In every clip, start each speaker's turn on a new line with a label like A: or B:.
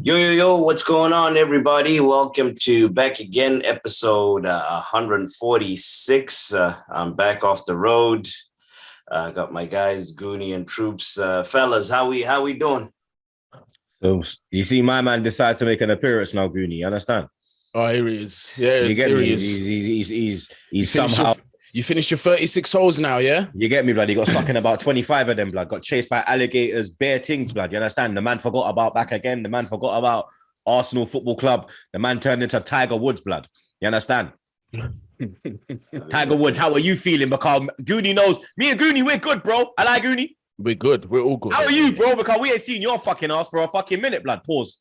A: Yo, what's going on, everybody? Welcome to Back Again, episode 146. I'm back off the road. Got my guys, Goonie and Troopz. Fellas, how we doing?
B: So you see, my man decides to make an appearance now, Goonie. You understand?
C: Oh, here he is. Yeah,
B: you get
C: here
B: me?
C: he is.
B: He's somehow.
C: You finished your 36 holes now, yeah?
B: You get me, blood? He got stuck in about 25 of them, blood. Got chased by alligators, bare things, blood. You understand? The man forgot about Back Again. The man forgot about Arsenal Football Club. The man turned into Tiger Woods, blood. You understand? Tiger Woods, how are you feeling? Because Goonie knows, me and Goonie, we're good, bro. I like Goonie.
C: We're good. We're all good.
B: How are you, bro? Because we ain't seen your fucking ass for a fucking minute, blood. Pause.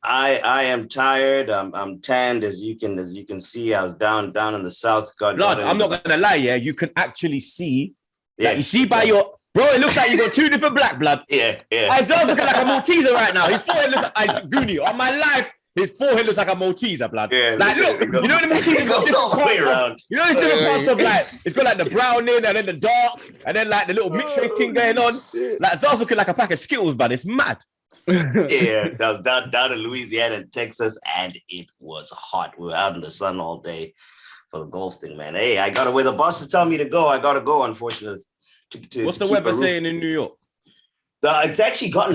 A: I am tired. I'm tanned, as you can see. I was down in the south.
B: Blood, I'm not gonna lie, yeah. You can actually see.
A: Yeah,
B: like, you see by your bro. It looks like you got two different black blood.
A: Yeah.
B: Isaiah's looking like a Malteser right now. His forehead looks like Goonie. On my life, his forehead looks like a Malteser, blood.
A: Yeah,
B: like, look, you know the Maltesers got different parts around. You know, there's different parts of like it's got like the brown in and then the dark and then like the little mixed race thing going on. Like Zara's looking like a pack of Skittles, but it's mad.
A: Yeah, that was down in Louisiana and Texas, and it was hot. We were out in the sun all day for the golf thing, man. Hey, I gotta where the boss is telling me to go. I gotta go, unfortunately.
B: What's the weather saying in New York?
A: It's actually gotten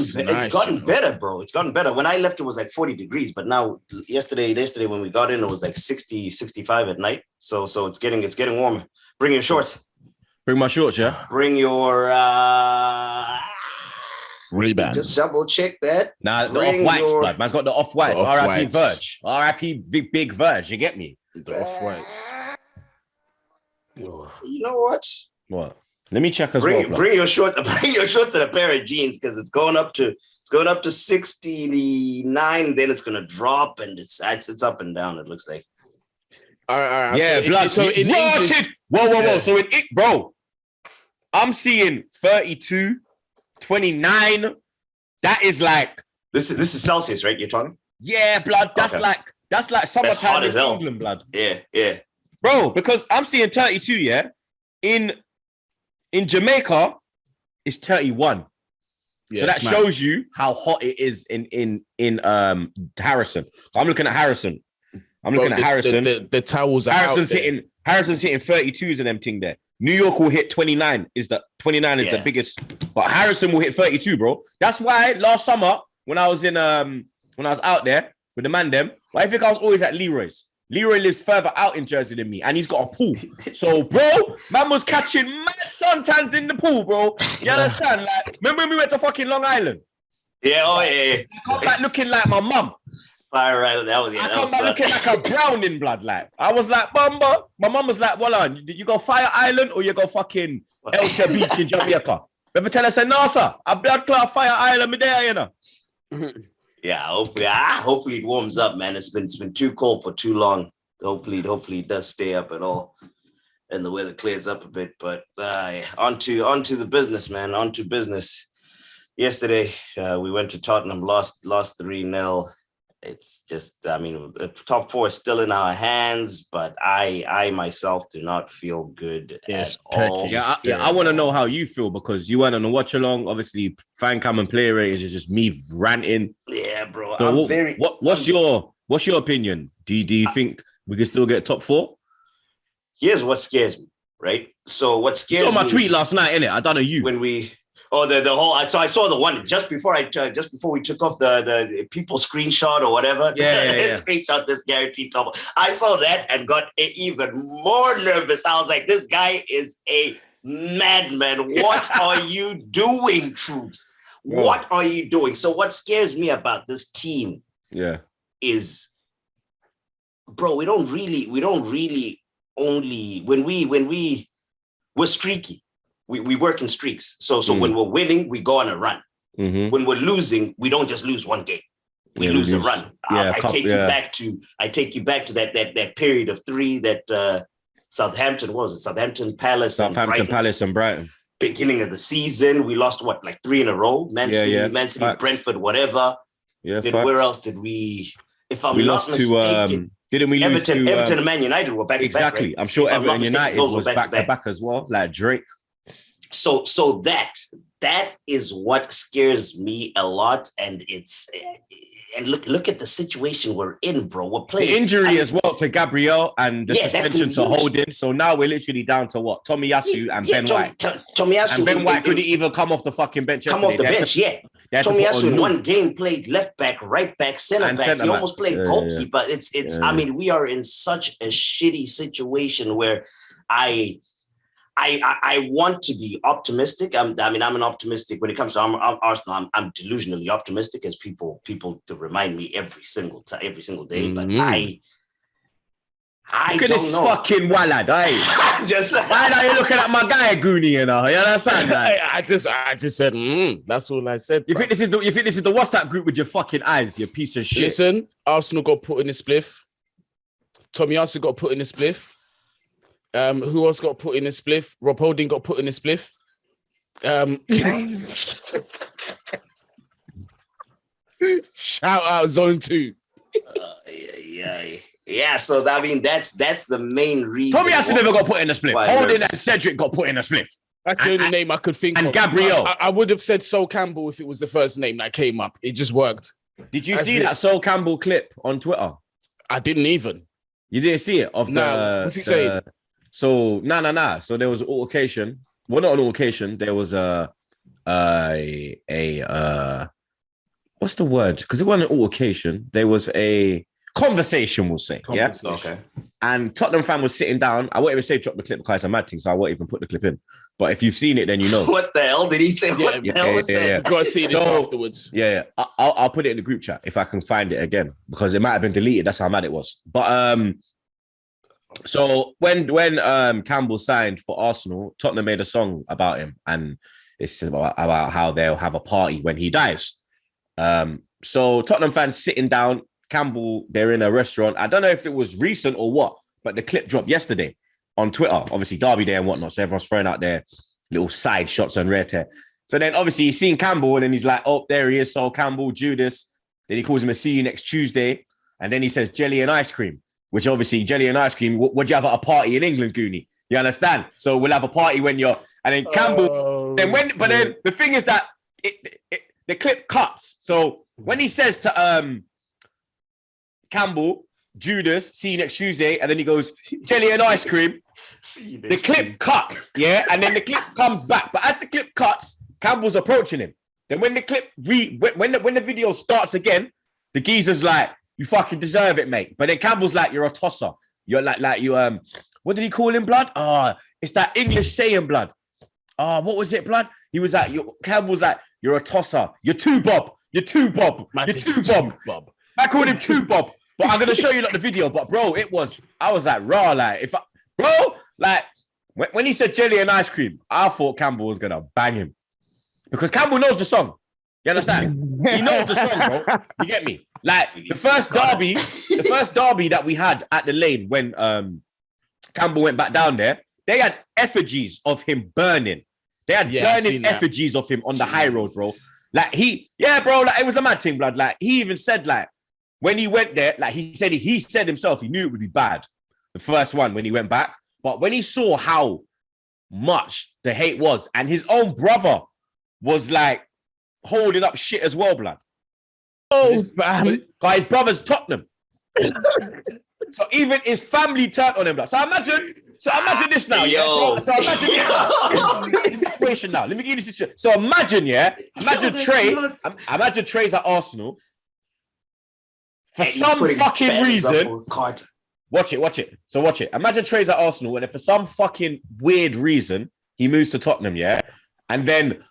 A: better, bro. It's gotten better. When I left, it was like 40 degrees, but now yesterday when we got in, it was like 60, 65 at night. So it's getting warmer. Bring your shorts.
B: Bring my shorts, yeah.
A: Bring your
C: Ray-Bans.
A: Just double check that.
B: Nah, the off-whites, blood. Man's got the off-whites. R.I.P. Verge. R.I.P. Big Verge. You get me?
C: The off-whites.
A: You know what?
B: What? Let me check as
A: well.
B: Blood.
A: Bring your shorts and a pair of jeans because it's going up to 69. Then it's gonna drop and it's up and down. It looks like.
C: All right.
B: Yeah, blood. So in English, whoa. Yeah. So bro, I'm seeing 32. 29. That is like
A: this is Celsius, right? You're talking?
B: Yeah, blood. That's okay. That's like summertime in England, blood.
A: Yeah.
B: Bro, because I'm seeing 32, yeah. In Jamaica, it's 31. Yeah, so that shows you how hot it is in Harrison. I'm looking at Harrison.
C: The towels are
B: Harrison's hitting 32s and them thing there. New York will hit 29. The biggest, but Harrison will hit 32, bro. That's why last summer when I was out there with the man them, I think I was always at Leroy's. Leroy lives further out in Jersey than me, and he's got a pool. So, bro, man was catching mad suntans in the pool, bro. You understand? Like, remember when we went to fucking Long Island?
A: Yeah, yeah.
B: I come back looking like my mum.
A: Fire right, that was. Yeah,
B: I come back looking like a Browning blood. Like I was like, Bumba. My mum was like, "Well, on, you go Fire Island or you go fucking Elsha Beach in Jamaica?" Ever tell us, "No, sir, a blood clot Fire Island, me there, you know."
A: Yeah, hopefully it warms up, man. It's been too cold for too long. Hopefully it does stay up at all, and the weather clears up a bit. But onto the business, man. Onto business. Yesterday, we went to Tottenham, lost 3-0. It's just, I mean, the top four is still in our hands, but I myself do not feel good at all.
B: Yeah, I want to know how you feel because you went on a watch along. Obviously, fan cam and player ratings is just me ranting.
A: Yeah, bro.
B: So what's your opinion? Do you think we can still get top four?
A: Here's what scares me, right? So what scares me?
B: You saw my tweet last night, innit? I don't know you.
A: When we. Oh, the whole. So I saw the one just before we took off the people screenshot or whatever.
B: Yeah.
A: Screenshot this guaranteed top. I saw that and got even more nervous. I was like, this guy is a madman. What are you doing, Troopz? What are you doing? So what scares me about this team? Is, bro, we don't really only when we're streaky. We work in streaks. So when we're winning, we go on a run. Mm-hmm. When we're losing, we don't just lose one game. We lose a run. I take you back to that period of 3 that Southampton Palace
B: and Brighton.
A: Beginning of the season, we lost like 3 in a row. Man City, Brentford, whatever. Yeah. Then where else did we? If I'm not mistaken,
B: didn't we lose to
A: Everton and Man United were back to back?
B: Exactly. Right? I'm sure Everton and United was back to back as well, like Drake.
A: So that that is what scares me a lot, and look at the situation we're in, bro. We're playing
B: the injury as well to Gabriel and the suspension to Holding. So now we're literally down to what? Tomiyasu and Ben White.
A: Tomiyasu
B: and Ben White couldn't even come off the fucking bench.
A: Tomiyasu in one game played left back, right back, center back. He almost played goalkeeper. It's. I mean, we are in such a shitty situation where I want to be optimistic. I'm an optimistic when it comes to Arsenal. I'm delusionally optimistic, as people to remind me every single day. But I
B: look at this fucking wallad. Why are you looking at my guy Goonie? You understand?
C: I just said, that's all I said.
B: You think this is the WhatsApp group with your fucking eyes? You piece of shit.
C: Listen, Arsenal got put in the spliff. Tomiyasu got put in the spliff. Who else got put in a spliff? Rob Holding got put in a spliff. Shout out Zone 2.
A: Yeah. So I mean, that's the main reason.
B: Tomiyasu never got put in a spliff. Holding and Cedric got put in a spliff.
C: That's the only name I could think of.
B: And Gabriel.
C: I would have said Sol Campbell if it was the first name that came up. It just worked.
B: Did you see that Sol Campbell clip on Twitter?
C: I didn't even.
B: You didn't see it?
C: What's he saying?
B: So So there was an altercation. Well, not an altercation. There was a what's the word? Because it wasn't an altercation. There was a conversation, we'll say. Yeah.
A: Okay.
B: And Tottenham fan was sitting down. I won't even say drop the clip because it's a mad thing, so I won't even put the clip in. But if you've seen it, then you know.
A: What the hell did he say? What the hell was that?
C: You've got to see this afterwards.
B: Yeah. I'll put it in the group chat if I can find it again because it might have been deleted. That's how mad it was. But so when Campbell signed for Arsenal, Tottenham made a song about him, and it's about how they'll have a party when he dies. So Tottenham fans sitting down, Campbell, they're in a restaurant. I don't know if it was recent or what, but the clip dropped yesterday on Twitter. Obviously, Derby Day and whatnot. So everyone's throwing out their little side shots on Rare Tear. So then obviously he's seen Campbell and then he's like, oh, there he is. So Campbell, Judas. Then he calls him a see you next Tuesday. And then he says jelly and ice cream, which obviously jelly and ice cream. Would you have at a party in England, Goonie? You understand? So we'll have a party when you're, and then Campbell, then the thing is that the clip cuts. So when he says to Campbell, Judas, see you next Tuesday, and then he goes, jelly and ice cream. The clip cuts, yeah, and then the clip comes back. But as the clip cuts, Campbell's approaching him. Then when the clip when the video starts again, the geezer's like, you fucking deserve it, mate. But then Campbell's like, you're a tosser. You're like you what did he call him, blood? It's that English saying, blood. What was it, blood? He was like, Campbell's like, you're a tosser. You're too Bob. You're too Bob. You're too Bob. I called him too Bob. But I'm gonna show you like the video. But bro, I was like raw, like when he said jelly and ice cream, I thought Campbell was gonna bang him. Because Campbell knows the song. You understand? He knows the song, bro. You get me? Like the first derby that we had at the Lane when Campbell went back down there, they had effigies of him burning. They had burning effigies of him on the high road, bro. Like bro, like it was a mad thing, blood. Like he even said, like, when he went there, like he said himself, he knew it would be bad. The first one when he went back. But when he saw how much the hate was, and his own brother was like holding up shit as well, blood.
C: Oh, man.
B: His brother's Tottenham. So even his family turned on him, blood. So imagine this now, yeah. So imagine the situation now. Let me give you the situation. So imagine Trey's at Arsenal. For some fucking reason, watch it. So watch it. Imagine Trey's at Arsenal, and if for some fucking weird reason he moves to Tottenham, yeah. And then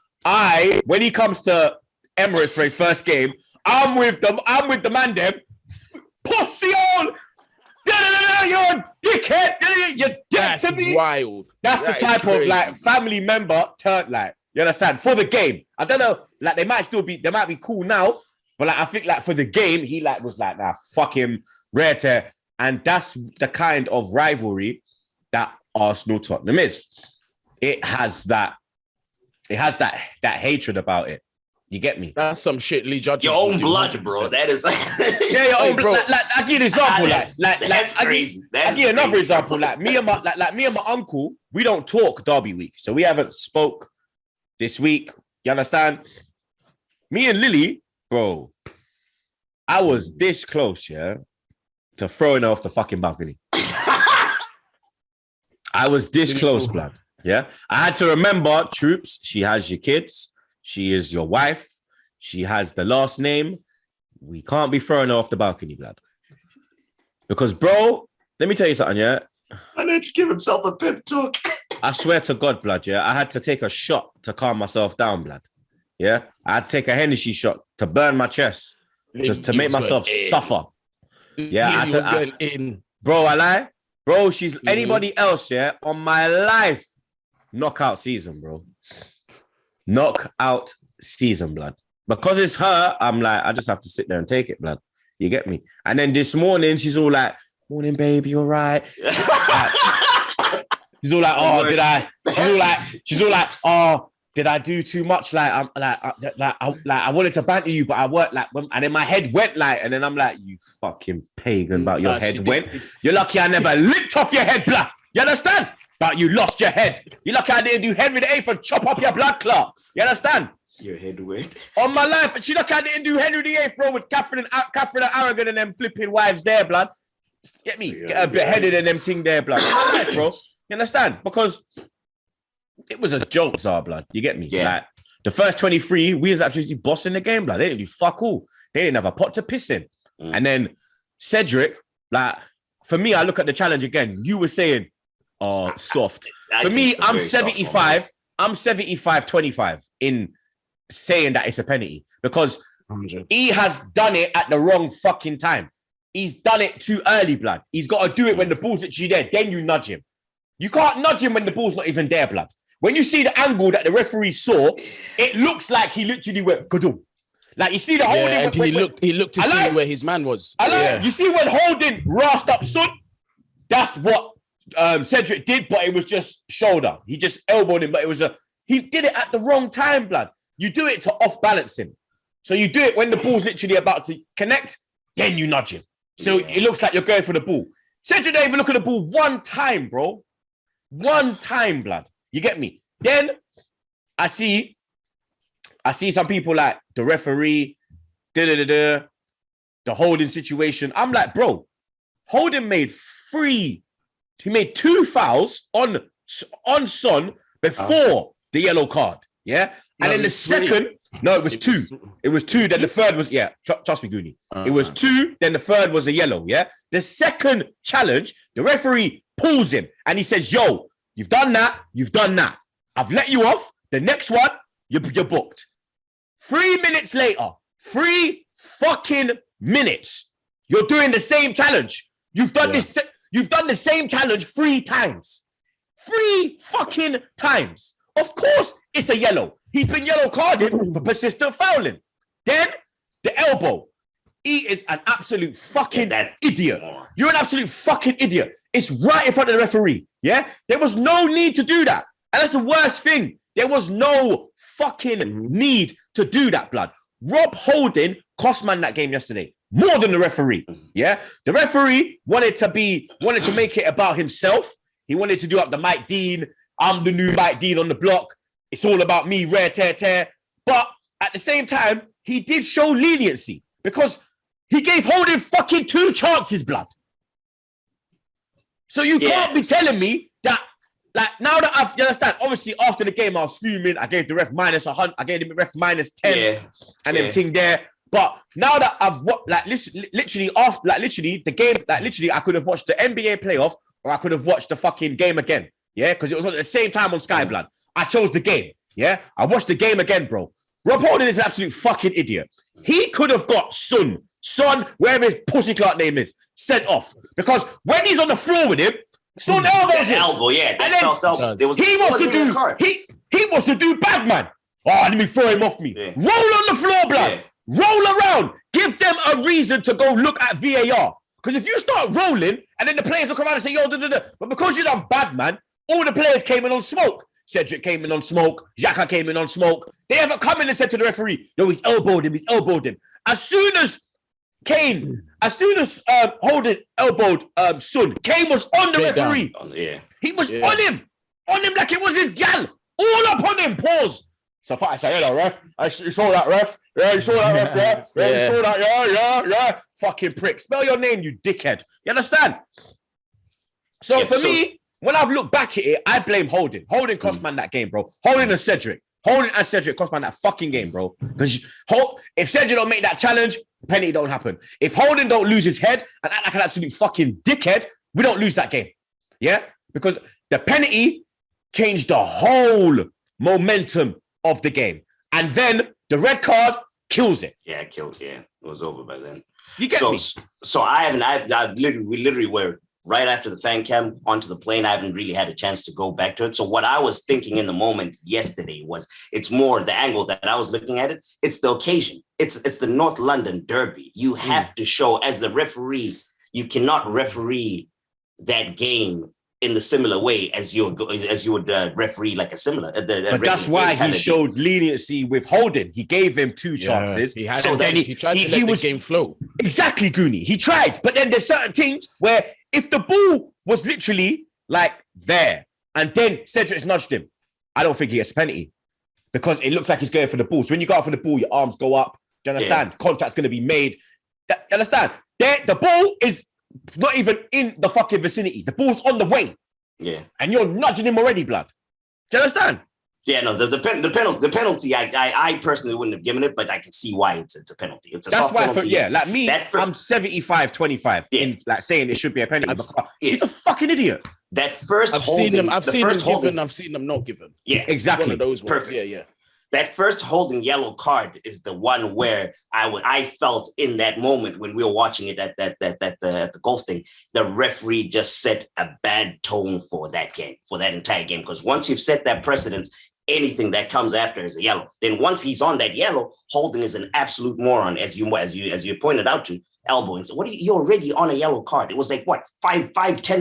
B: when he comes to Emirates for his first game, I'm with the man them. Pussy on, you're a dickhead. You're dead to me.
C: Wild.
B: That's the type of like family member turn, like, you understand, for the game. I don't know, like they might be cool now. But like I think like for the game, he like was like, nah, fuck him, Rare Tear. And that's the kind of rivalry that Arsenal Tottenham is. It has that hatred about it. You get me?
C: That's some shit, Lee Judge.
A: Your own blood, bro. That is
B: your own blood. Like I give an example.
A: That's crazy.
B: I give another example. Like me and my uncle, we don't talk Derby week, so we haven't spoke this week. You understand? Me and Lily, bro, I was this close, yeah, to throwing her off the fucking balcony. I was this close, blood. Yeah. I had to remember, Troopz, she has your kids. She is your wife. She has the last name. We can't be throwing her off the balcony, blood. Because, bro, let me tell you something, yeah?
A: I need to give himself a pep talk.
B: I swear to God, blood, yeah? I had to take a shot to calm myself down, blood. Yeah? I had to take a Hennessy shot to burn my chest, to make myself suffer. Yeah, I was going in. Bro, I lie. Bro, she's anybody else, yeah, on my life. Knockout season, bro. Knockout season, blood. Because it's her, I'm like, I just have to sit there and take it, blood. You get me? And then this morning, she's all like, morning, baby, all right. She's all like, oh, did I? She's all like, oh, did I do too much? Like, I wanted to banter you, but I worked like, and then my head went like, and then I'm like, you fucking pagan, but your head went. You're lucky I never licked off your head, blood. You understand? But you lost your head. You're lucky I didn't do Henry VIII and chop up your blood clot. You understand?
A: Your head went.
B: On my life, she lucky I didn't do Henry VIII, bro, with Catherine and Aragon and them flipping wives there, blood. Get me? Get a bit headed and them ting there, blood. On my life, bro. You understand? Because it was a joke, Zara, blood. You get me?
A: Yeah.
B: Like, the first 23, we was absolutely bossing the game, blood. They didn't do fuck all. They didn't have a pot to piss in. And then Cedric, like, for me, I look at the challenge again. You were saying, oh, soft. For me, I'm 75. I'm 75-25 in saying that it's a penalty because 100. He has done it at the wrong fucking time. He's done it too early, blood. He's got to do it when the ball's literally there. Then you nudge him. You can't nudge him when the ball's not even there, blood. When you see the angle that the referee saw, it looks like he literally went Gadoo. Like you see the holding.
C: And he looked to see where his man was.
B: You see when holding rasped up Son, that's what Cedric did, but it was just shoulder. He just elbowed him, but it was he did it at the wrong time, blood. You do it to off balance him. So you do it when the ball's literally about to connect, then you nudge him. So it looks like you're going for the ball. Cedric didn't even look at the ball one time, bro. One time, blood. You get me? Then I see some people like the referee, the holding situation. I'm like, bro, Holden made he made 2 fouls on Son before the yellow card. Yeah. And then the second, it was 2. It was 2. Then the third was, trust me, Goonie. It was 2. Then the third was a yellow. Yeah. The second challenge, the referee pulls him and he says, yo, you've done that. You've done that. I've let you off. The next one, you're booked. 3 minutes later, 3 fucking minutes. You're doing the same challenge. You've done this. You've done the same challenge 3 times. 3 fucking times. Of course, it's a yellow. He's been yellow carded for persistent fouling. Then the elbow. He is an absolute fucking idiot. You're an absolute fucking idiot. It's right in front of the referee. Yeah? There was no need to do that. And that's the worst thing. There was no fucking need to do that, blood. Rob Holding cost man that game yesterday. More than the referee. Yeah? The referee wanted to make it about himself. He wanted to do up the Mike Dean. I'm the new Mike Dean on the block. It's all about me, rare, tear. But at the same time, he did show leniency because he gave Holding fucking 2 chances, blood. So you can't be telling me that, like, now that you understand, obviously after the game I was fuming. I gave the ref minus 100. I gave the ref minus 10 and everything there. But now that I've literally the game, I could have watched the NBA playoff or I could have watched the fucking game again. Yeah, because it was at the same time on Sky, blood. I chose the game. Yeah, I watched the game again, bro. Rob Holding is an absolute fucking idiot. He could have got Son, wherever his pussy clout name is, sent off. Because when he's on the floor with him, Son elbows him. And then he wants to do bad man. Oh, let me throw him off me. Yeah. Roll on the floor, blood. Yeah. Roll around. Give them a reason to go look at VAR. Because if you start rolling and then the players look around and say, yo, but because you done bad man, all the players came in on smoke. Cedric came in on smoke. Xhaka came in on smoke. They haven't come in and said to the referee, yo, he's elbowed him. As soon as Holding elbowed Son, Kane was on the referee. He was on him like it was his gal. All up on him, pause. So I say, hello, ref. You saw that, ref? Yeah, you saw that, ref? Yeah, you saw that? Yeah. Fucking prick. Spell your name, you dickhead. You understand? So for me, when I've looked back at it, I blame Holding. Holding cost man that game, bro. Holding and Cedric cost man that fucking game, bro. Because if Cedric don't make that challenge, penalty don't happen. If Holding don't lose his head and act like an absolute fucking dickhead, we don't lose that game. Yeah? Because the penalty changed the whole momentum of the game. And then the red card kills it.
A: Yeah, it killed. Yeah, it was over by then.
B: You get me?
A: So we literally were right after the fan cam onto the plane. I haven't really had a chance to go back to it. So what I was thinking in the moment yesterday was, it's more the angle that I was looking at it. It's the occasion. It's the North London Derby. You have to show, as the referee, you cannot referee that game in the similar way as you would referee like a similar.
B: But that's why he showed leniency with Holding. He gave him 2 chances.
C: He tried to let the game flow.
B: Exactly, Goonie. He tried. But then there's certain things where if the ball was literally like there and then Cedric's nudged him, I don't think he gets a penalty because it looks like he's going for the ball. So when you go out for the ball, your arms go up. Do you understand? Yeah. Contact's going to be made. You understand? The ball is not even in the fucking vicinity. The ball's on the way.
A: Yeah. And
B: you're nudging him already, blood. Do you understand?
A: Yeah, no, the penalty, I personally wouldn't have given it, but I can see why it's a penalty. It's a
B: That's
A: soft
B: why,
A: penalty.
B: like me, I'm 75-25 in like saying it should be a penalty. He's a fucking idiot.
A: That first
C: I've seen them given, I've seen them not given.
A: Yeah,
B: exactly.
C: One of those ones.
A: Perfect.
C: Yeah.
A: That first Holding yellow card is the one where I felt in that moment when we were watching it at the golf thing, the referee just set a bad tone for that game, for that entire game. Because once you've set that precedence, anything that comes after is a yellow. Then once he's on that yellow, Holding is an absolute moron, as you pointed out to, elbowing. So you're already on a yellow card. It was like what, 10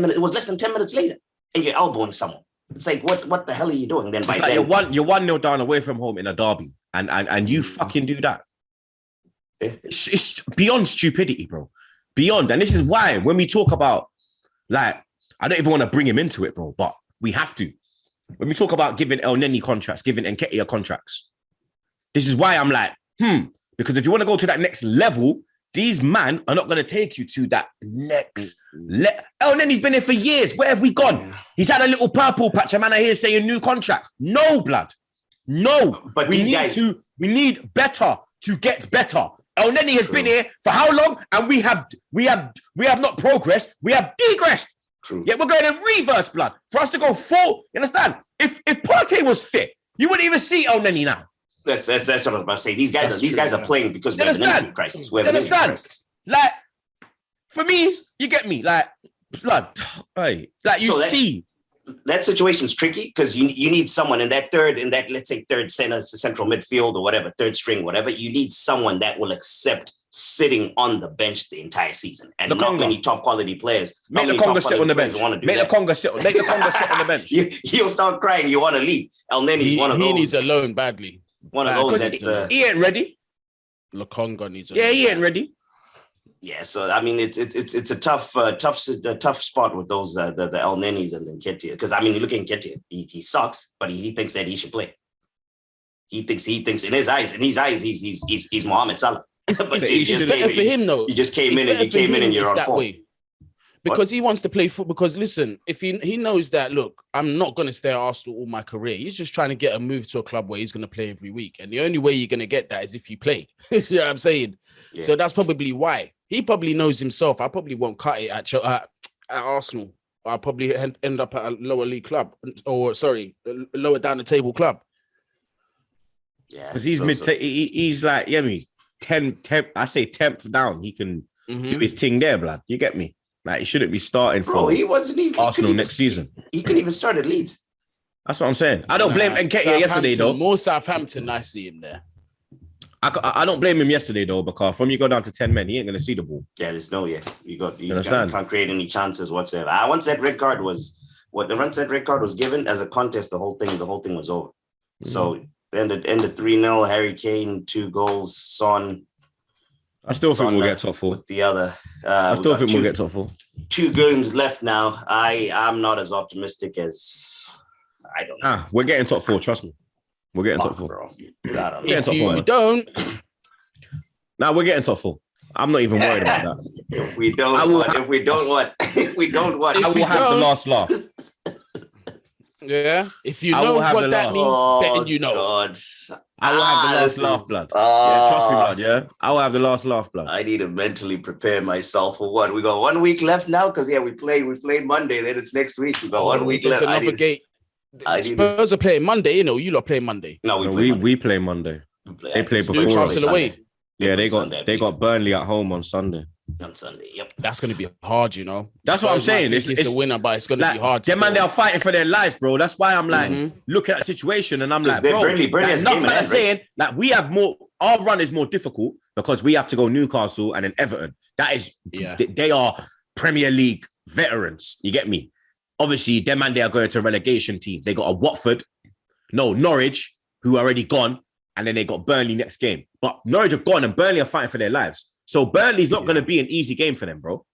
A: minutes. It was less than 10 minutes later, and you're elbowing someone. It's like, what the hell are you doing? Then by then
B: you're 1-0 down away from home in a derby, and you fucking do that. It's beyond stupidity, bro. Beyond. And this is why when we talk about, like, I don't even want to bring him into it, bro, but we have to. When we talk about giving El Neni contracts, giving Nketiah contracts, this is why I'm like, because if you want to go to that next level, these men are not going to take you to that next level. El Neni's been here for years. Where have we gone? Yeah. He's had a little purple patch. A man I hear saying new contract. No, blood. No. But we need better to get better. El Neni has been here for how long? And we have not progressed. We have degressed. True. Yeah, we're going in reverse, blood. For us to go full, you understand? If Partey was fit, you wouldn't even see El Neni now.
A: That's what I was about to say. These guys are playing because we have an injury crisis. We have an injury crisis.
B: Like, for me, you get me. Like, blood. Hey, like you see.
A: That situation's tricky because you need someone in that let's say third center, central midfield or whatever, third string, whatever. You need someone that will accept sitting on the bench the entire season. And not many top quality players.
B: Make the Congo sit on the bench. Make the Congo sit on the bench.
A: You'll start crying. You want to leave. El Neni's one of those.
C: He needs a loan badly.
A: One of those that
B: he ain't ready.
C: Lokonga needs.
B: He ain't ready.
A: Yeah, so I mean, it's a tough spot with those the El Nenis and then Nketiah, because I mean, you look at Nketiah, he sucks, but he thinks that he should play. He thinks in his eyes, he's Mohamed Salah.
C: It's better for him though.
A: You just came in and you're on form.
C: Because he wants to play football. Because listen, if he knows that, look, I'm not going to stay at Arsenal all my career. He's just trying to get a move to a club where he's going to play every week. And the only way you're going to get that is if you play. You know what I'm saying? Yeah. So that's probably why. He probably knows himself. I probably won't cut it at Arsenal. I'll probably end up at a lower league club. Or, sorry, a lower down the table club.
B: Yeah. Because he's he's like, yeah, me, 10, I say 10th down. He can do his thing there, blood. You get me? Like, he shouldn't be starting for Arsenal next season.
A: He couldn't even start at Leeds.
B: That's what I'm saying. I don't blame Nketiah yesterday, though.
C: More Southampton, I see him there.
B: I don't blame him yesterday, though, because from you go down to 10 men, he ain't going to see the ball.
A: Yeah, there's no, you can't create any chances whatsoever. Once that red card was given as a contest, the whole thing was over. Mm-hmm. So then it ended 3-0, Harry Kane, 2 goals, Son.
B: I still think we'll get top 4.
A: With the other.
B: I still think we'll get top 4.
A: 2 games left now. I'm not as optimistic as, I don't know.
B: We're getting top 4, trust me. We're getting top four.
A: Bro. I don't know.
B: Yeah,
C: If
B: top four,
C: you
B: man.
C: don't,
B: Now we're getting top four. I'm not even worried about that.
A: If we don't want,
B: I will have the last laugh.
C: yeah. If you
B: I will
C: know
B: have
C: what
B: the
C: that
B: last.
C: means, then you know.
A: God.
B: I will have the last laugh, blood. Yeah, trust me, blood. Yeah, I will have the last laugh, blood.
A: I need to mentally prepare myself for what we got 1 week left now because we played Monday. Then it's next week. We got 1 week
C: There's
A: left.
C: another gate. Spurs are playing Monday. You know, you lot play Monday.
A: No,
B: we play Monday. They play before
C: Newcastle
B: us.
C: away.
B: Yeah, they got Burnley at home on Sunday.
A: On Sunday, yep.
C: That's going to be hard, you know.
B: That's what I'm saying.
C: It's a winner, but it's going to be hard.
B: Them man, they are fighting for their lives, bro. That's why I'm like, look at the situation, and I'm like, bro,
A: Burnley
B: enough man saying like we have more. Our run is more difficult because we have to go Newcastle and then Everton. That is, they are Premier League veterans. You get me? Obviously, them man, they are going to a relegation team. They got a Norwich, who are already gone, and then they got Burnley next game. But Norwich are gone, and Burnley are fighting for their lives. So Burnley's not going to be an easy game for them, bro.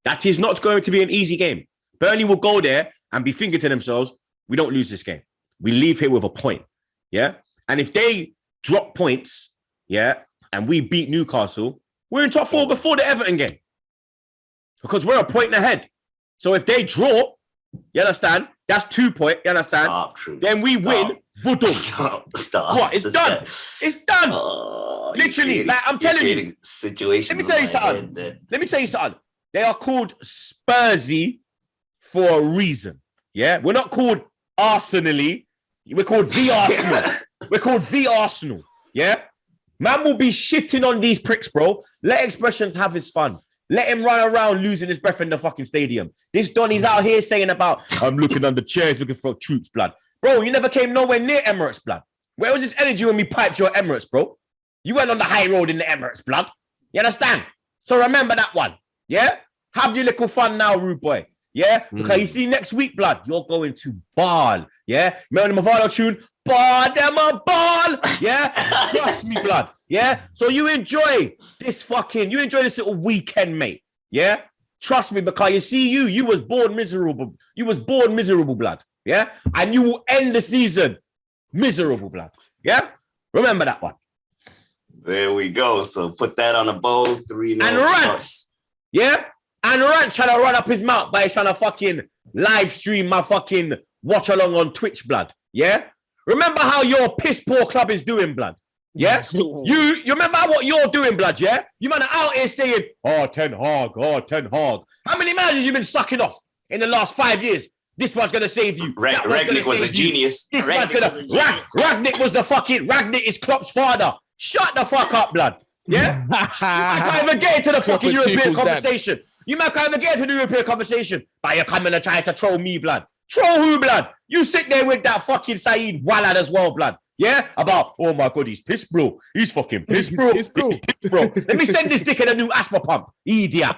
B: That is not going to be an easy game. Burnley will go there and be thinking to themselves, we don't lose this game. We leave here with a point, yeah? And if they drop points, yeah, and we beat Newcastle, we're in top four before the Everton game because we're a point ahead. So if they draw, you understand? That's 2 points, you understand? Then we win. Voodoo.
A: Stop.
B: What? It's done. It's done. Literally, like I'm telling you.
A: Situation.
B: Let me tell you something. They are called Spursy for a reason. Yeah, we're not called Arsenally. We're called the Arsenal. We're called the Arsenal. Yeah, man will be shitting on these pricks, bro. Let Expressions have his fun. Let him run around losing his breath in the fucking stadium. This Donny's out here saying about, I'm looking under chairs, looking for Troopz, blood. Bro, you never came nowhere near Emirates, blood. Where was this energy when we piped your Emirates, bro? You went on the high road in the Emirates, blood. You understand? So remember that one, yeah? Have your little fun now, rude boy. Yeah? Because you see next week, blood, you're going to ball. Yeah? Remember the Mavado tune? Ball them a ball. Yeah? Trust me, blood. Yeah? So you enjoy this little weekend, mate. Yeah? Trust me, because you see you was born miserable. You was born miserable, blood. Yeah? And you will end the season miserable, blood. Yeah? Remember that one.
A: There we go. So put that on a bow. 3-0.
B: And Rants. Yeah? And Rant's trying to run up his mouth by trying to fucking live stream my fucking watch along on Twitch, blood. Yeah? Remember how your piss poor club is doing, blood. Yeah? You remember what you're doing, blood, yeah? You man are out here saying, Ten Hag. How many managers you been sucking off in the last 5 years? This one's gonna save you.
A: Ragnick was a genius.
B: This one's gonna Ragnick was the fucking Ragnick is Klopp's father. Shut the fuck up, blood. Yeah? You might can't even get into the fucking European conversation. You might can't even get into the European conversation. But you're coming and trying to troll me, blood. Troll who, blood? You sit there with that fucking Saeed Wallad as well, blood. Yeah? About, oh my God, he's pissed, bro. He's fucking pissed, bro. He's pissed, bro. Let me send this dickhead a new asthma pump. Idiot.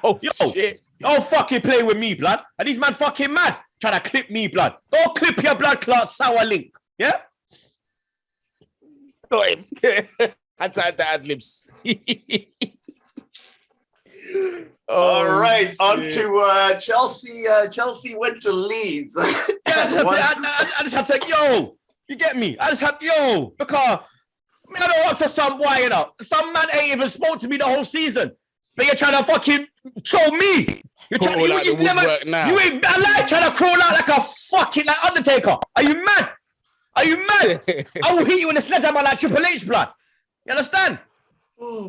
B: Shit. Don't fucking play with me, blood. And these man fucking mad. Trying to clip me, blood. Don't clip your blood clot sour link. Yeah?
C: Got him. I tried the ad-libs.
A: All right, on to Chelsea. Chelsea went to Leeds.
B: I just had to, yo, you get me? I just had, because I don't want to some boy, you know. Some man ain't even spoke to me the whole season. But you're trying to fucking troll me. You're trying to, you ain't like trying to crawl out like a fucking like Undertaker. Are you mad? I will hit you with a sledgehammer like Triple H, blood. You understand?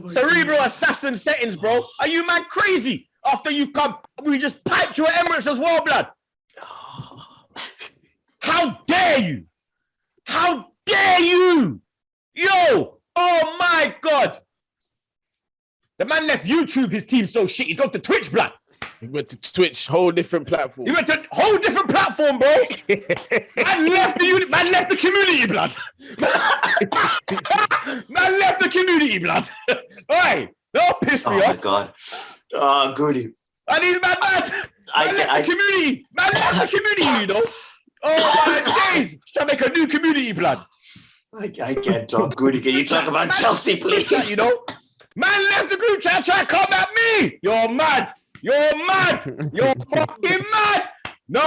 B: Cerebral assassin settings, bro. Are you mad crazy? After you come, we just piped you at Emirates as well, blood. How dare you? How dare you? Yo, oh my God. The man left YouTube, his team so shit. He's gone to Twitch, blood.
C: He went to Twitch, whole different platform.
B: He went to whole different platform, bro. Man left the community, blood. Man left the community, blood. Hey, don't piss me off.
A: Oh my God. Oh, goody.
B: And he's mad. Man left the community. Man left the community, you know. Oh my days. Trying to make a new community, blood.
A: I can't talk, goody. Can you talk about Chelsea, please?
B: You know, man left the group chat trying to come at me. You're mad. You're mad. You're fucking mad. No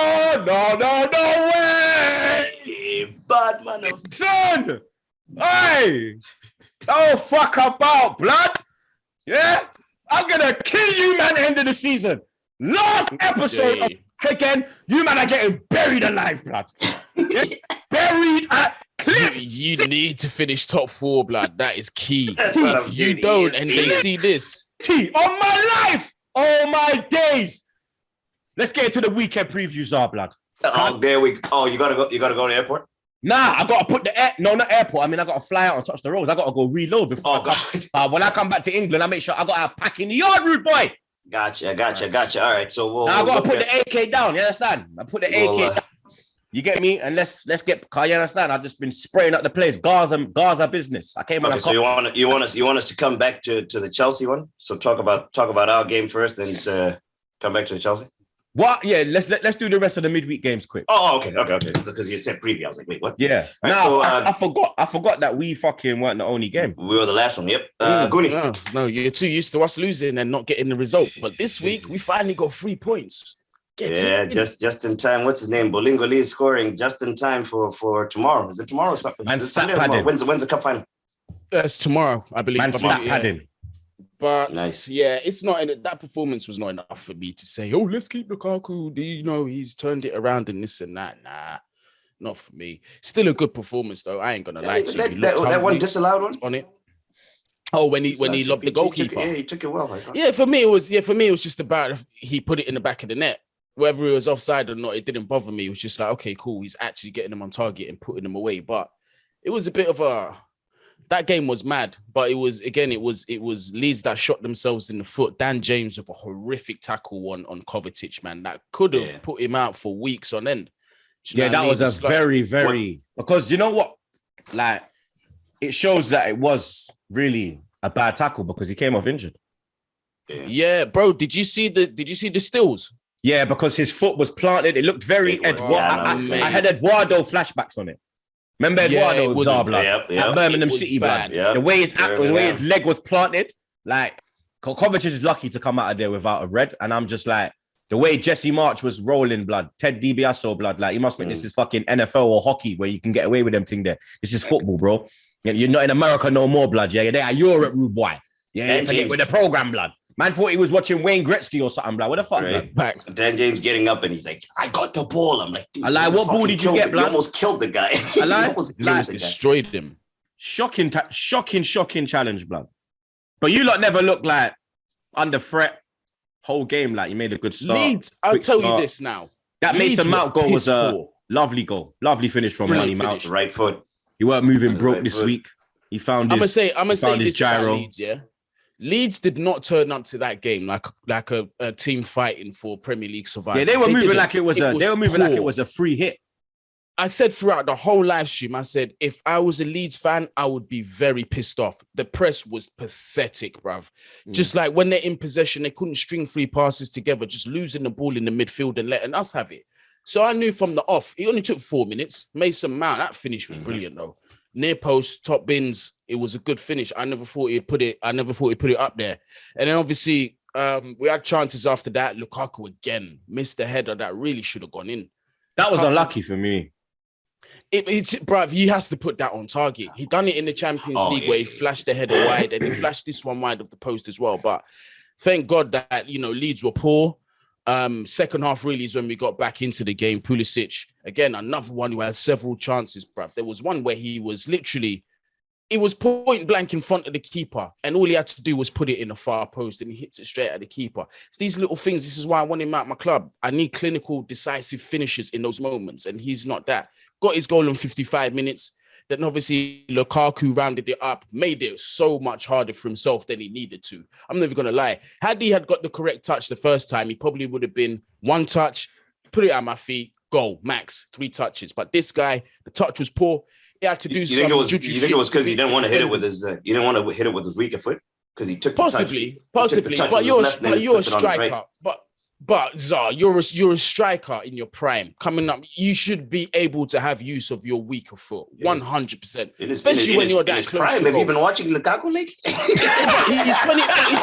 B: way.
A: Bad man.
B: Son, Hey, oh fuck about blood. Yeah, I'm gonna kill you, man. End of the season. Last episode of again. You man are getting buried alive, blood. Yeah? Buried.
C: You need to finish top 4, blood. That is key.
A: If
C: you don't, and they see this.
B: On my life, all my days. Let's get into the weekend previews, blood.
A: Oh, there we. Oh, you gotta go. You gotta go to the airport.
B: Nah, I gotta put not airport. I mean, I gotta fly out and touch the roads. I gotta go reload before. When I come back to England, I make sure I gotta have pack in the yard, rude boy.
A: Gotcha. All right, so
B: I gotta put the AK down. You understand? I put the AK down. You get me? And let's get. You understand? I've just been spraying up the place. Gaza business. I came.
A: Okay, so you want us to come back to the Chelsea one. So talk about our game first, and come back to the Chelsea.
B: What? Yeah, let's do the rest of the midweek games quick.
A: Oh, okay. Because you said preview. I was like, wait, what?
B: Yeah.
A: Right,
B: no,
A: so,
B: I forgot that we fucking weren't the only game.
A: We were the last one. Yep. Goonie.
C: No, you're too used to us losing and not getting the result. But this week we finally got 3 points.
A: Just in time. What's his name? Bolingo Lee is scoring just in time for tomorrow. Is it tomorrow or something?
B: And
A: when's the cup final?
C: That's tomorrow, I believe.
B: Man, stop padding.
C: But
A: nice.
C: Yeah, it's not. That performance was not enough for me to say, "Oh, let's keep Lukaku." He's turned it around and this and that. Nah, not for me. Still a good performance though. I ain't gonna lie to you.
A: That one disallowed one
C: on it. Oh, when he lobbed the goalkeeper.
A: He took it well.
C: For me it was just about he put it in the back of the net. Whether it was offside or not, it didn't bother me. It was just like, okay, cool. He's actually getting them on target and putting them away. But it was a bit of that game was mad, but it was Leeds that shot themselves in the foot. Dan James with a horrific tackle on Kovacic, man. That could have put him out for weeks on end.
B: That was a very, very... Because you know what? Like, it shows that it was really a bad tackle because he came off injured.
C: Yeah, bro. Did you see the stills?
B: Yeah, because his foot was planted. It looked very... I had Eduardo flashbacks on it. Remember Eduardo Zabla at Birmingham City, blood.
A: Yep.
B: The way his leg was planted, like Kovacic is lucky to come out of there without a red. And I'm just like, the way Jesse March was rolling, blood, Ted DiBiase, blood, like you must think this is fucking NFL or hockey where you can get away with them thing there. This is football, bro. You're not in America no more, blood. Yeah, you're there. Europe, rude boy. Yeah, forget with the program, blood. Man thought he was watching Wayne Gretzky or something, blood. What the fuck, blood?
A: Dan James getting up and he's like, I got the ball. I'm like, dude,
B: what ball did you get, blood?
A: You almost killed the guy.
C: Destroyed him.
B: Shocking challenge, blood. But you lot never looked like under threat whole game. Like you made a good start.
C: Leeds, I'll tell you this now.
B: That Mason Mount goal was a lovely goal. Lovely finish from Money Mount.
A: Right foot.
B: You weren't moving broke this week. He found his
C: I'm gonna say this
B: gyro.
C: Leeds, yeah. Leeds did not turn up to that game like a team fighting for Premier League survival.
B: Yeah, they were moving like it was a free hit.
C: I said throughout the whole live stream, I said, if I was a Leeds fan, I would be very pissed off. The press was pathetic, bruv. Just like when they're in possession, they couldn't string 3 passes together, just losing the ball in the midfield and letting us have it. So I knew from the off, it only took 4 minutes. Mason Mount, that finish was brilliant though. Near post, top bins, it was a good finish. I never thought he'd put it up there. And then obviously we had chances after that. Lukaku again missed the header that really should have gone in.
B: That was unlucky for me.
C: Bruv, he has to put that on target. He done it in the Champions League where he flashed the header wide and he flashed this one wide of the post as well. But thank God that, Leeds were poor. Second half really is when we got back into the game. Pulisic, again, another one who had several chances, bruv. There was one where it was point blank in front of the keeper and all he had to do was put it in the far post and he hits it straight at the keeper. It's these little things. This is why I want him at my club. I need clinical, decisive finishes in those moments and he's not that. Got his goal in 55 minutes. Then obviously Lukaku rounded it up, made it so much harder for himself than he needed to. I'm never going to lie. Had he got the correct touch the first time, he probably would have been 1 touch, put it at my feet, goal, max, 3 touches. But this guy, the touch was poor. He had to do something. You
A: think it was because he didn't want to hit it with his weaker foot? Because he took
C: possibly. But you're a striker. But Zah, you're a striker in your prime. Coming up, you should be able to have use of your weaker foot, 100%. Especially when you're that close.
A: Have you been watching Lukaku League?
C: He's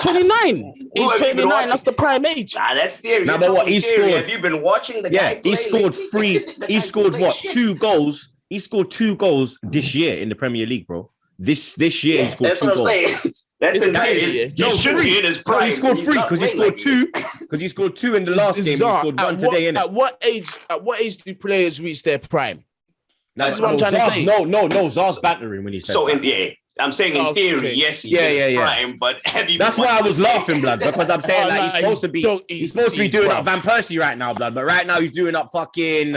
C: 29. He's 29. That's the prime age.
A: That's theory.
B: Now, but what he scored?
A: Have you been watching the guy play?
B: He scored 3. He scored what? 2 goals he scored 2 goals this year in the Premier League, bro. This year he scored 2 goals.
A: That's what I'm saying. That's he should be in his prime.
B: No, he scored 3 because he scored 2. Because he scored 2 in the last game. He scored 1 today, innit?
C: At what age do players reach their prime?
B: That's what I'm trying to say. No, Zar's bantering when he said that.
A: I'm saying in theory, yes, he's in his prime, but
B: that's why I was laughing, blood, because I'm saying he's supposed to be doing up Van Persie right now, blood, but right now he's doing up fucking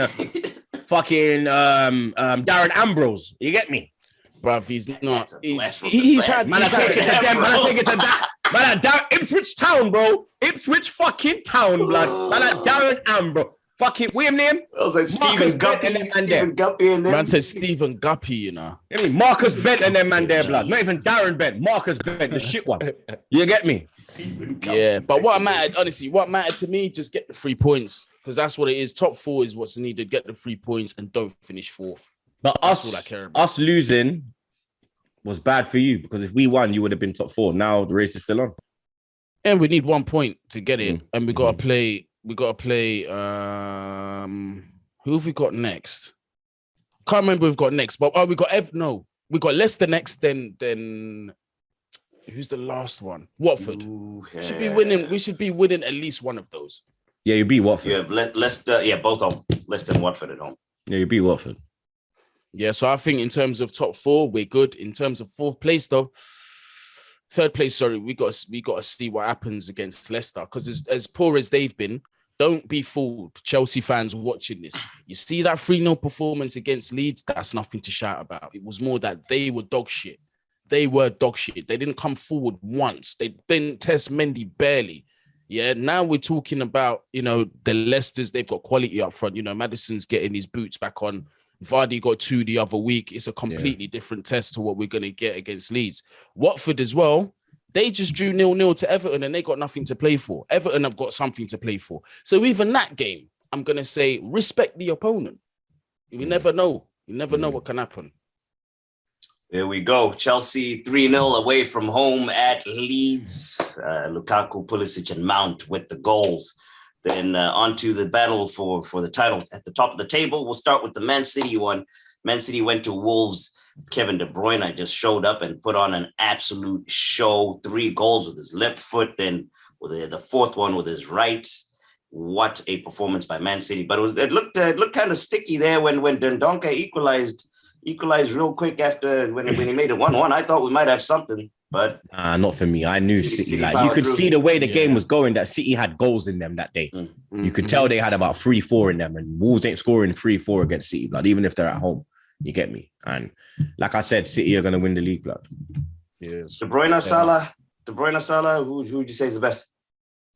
B: Darren Ambrose. You get me?
C: Bruv, he's not.
B: He's had. Man, I take it to them. Man, I take it to that. Man, Ipswich Town, bro. Ipswich fucking Town, blood. Man, Darren Ambrose. Fucking, what his name?
A: I was like Stephen Guppy and them.
C: Man said Stephen Guppy, you know.
B: I mean, Marcus Bent and them man there, blood. Not even Darren Bent. Marcus Bent, the shit one. You get me?
C: Yeah, but what mattered to me, just get the 3 points. Because that's what it is. Top 4 is what's needed. Get the 3 points and don't finish 4th.
B: But us losing was bad for you, because if we won, you would have been top 4. Now the race is still on.
C: And we need 1 point to get it. And we got to play... who have we got next? Can't remember who we've got next, but we got Leicester next, then who's the last one? Watford. Ooh, yeah. Should be winning. We should be winning at least one of those.
B: Yeah, you beat Watford.
A: Yeah, Leicester, both of them. Leicester and Watford at home.
B: Yeah, you beat Watford.
C: Yeah, so I think in terms of top 4, we're good. In terms of 4th place, though, 3rd place, sorry, we got to see what happens against Leicester, because as poor as they've been, don't be fooled, Chelsea fans watching this. You see that 3-0 performance against Leeds, that's nothing to shout about. It was more that they were dog shit. They were dog shit. They didn't come forward once. They didn't test Mendy barely. Yeah, now we're talking about, the Leicesters, they've got quality up front. Maddison's getting his boots back on. Vardy got 2 the other week. It's a completely different test to what we're going to get against Leeds. Watford as well, they just drew 0-0 to Everton and they got nothing to play for. Everton have got something to play for. So even that game, I'm going to say, respect the opponent. You never know. You never know what can happen.
A: There we go. Chelsea 3-0 away from home at Leeds. Lukaku, Pulisic, and Mount with the goals. Then on to the battle for the title at the top of the table. We'll start with the Man City one. Man City went to Wolves. Kevin De Bruyne just showed up and put on an absolute show. 3 goals with his left foot, then with the 4th one with his right. What a performance by Man City! But it looked kind of sticky there when Dendoncker equalized real quick after when he made it 1-1. I thought we might have something, but
B: not for me. I knew City. Like, you could see the way the game was going, that City had goals in them that day. Mm-hmm. You could tell they had about 3-4 in them, and Wolves ain't scoring 3-4 against City, blood, even if they're at home. You get me? And like I said, City are going to win the league, blood.
C: Yes.
A: De Bruyne, Salah, who would you say is the best?